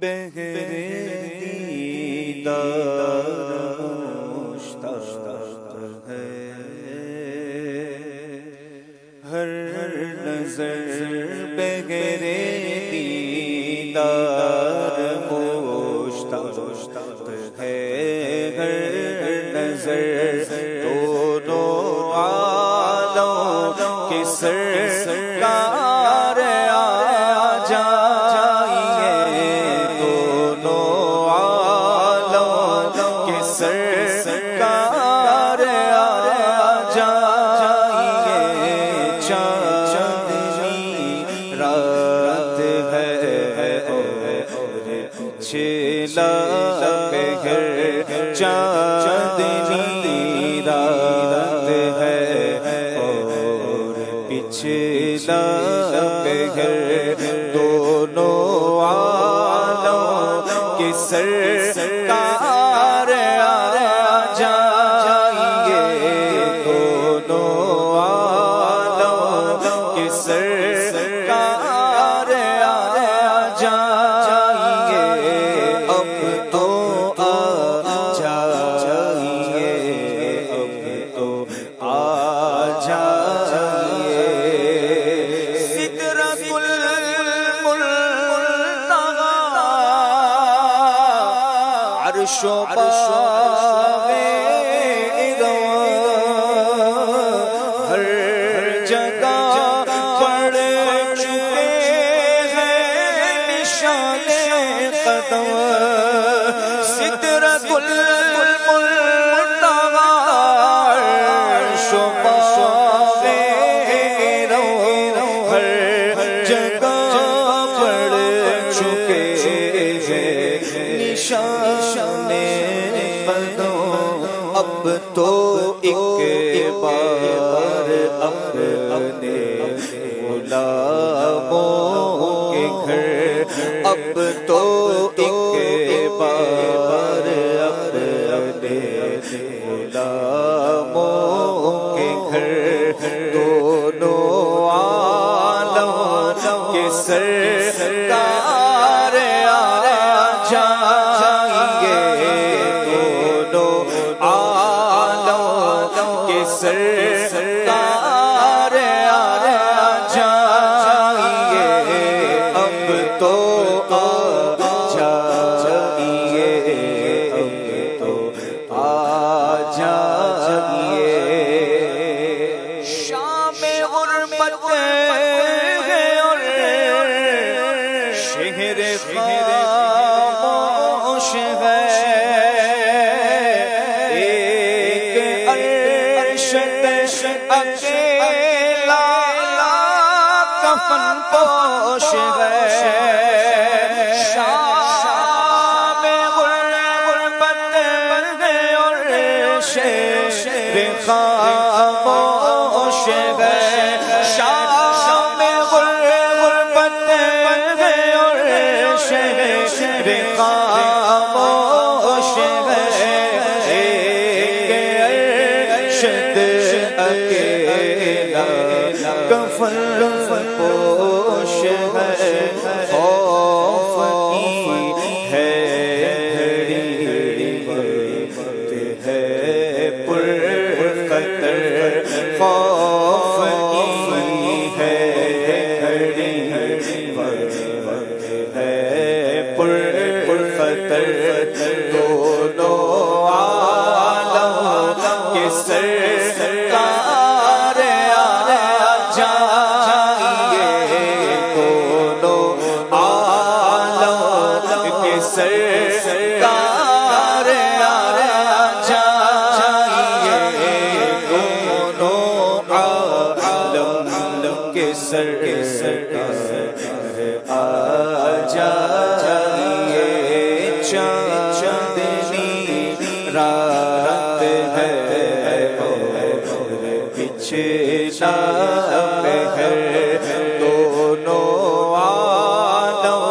بہرے دیدار مشتاق ہے ہر نظر بہرے دیدار مشتاق ہے ہر نظر دونوں عالم کے سرکار آ جائیے دونوں عالم کے سرکار آ جائیے چاندنی رات ہے چھلا بہر چاندنی رات ہے اور پچھلا بہر دونوں عالم کے سرکار آ جائیے دونوں عالم کے سرکار آ جائیے اب تو آ جائیے اب تو آ جائیے سدرۃ المنتہا عرش و باغ ہر جگہ پڑ چکے ہیں نشان قدم سدرۃ المنتہا عرش و باغ ہر جگہ پڑ چکے ہیں نشان قدم اب تو ایک بار اپنے غلاموں کے گھر اب تو ایک بار اپنے غلاموں کے گھر دونوں عالم کے سرکار آ جائیے دونوں عالم کے سرکار آ جائیے اب تو آ جائیے اب تو آ جائیے شام غربت ہے اور شہر خاموش ہے ایک ارشد اکیلا کفن پوش ہے شام غربت ہے اور شہر خاموش ہے شام غربت ہے اور شہر خاموش ہے ایک ارشد اکیلا کفن پوش ہے خوف کی ہے گھڑی وقت ہے پر خطر خوف کی ہے گھڑی وقت ہے پر خطر دونوں عالم کے سرکار آ جائیے دونوں عالم کے سرکار آ جائیے دونوں عالم کے سرکار آ جائیے چاندنی رات ہے اور پچھلا بہر دونوں عالم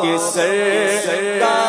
کے سرکار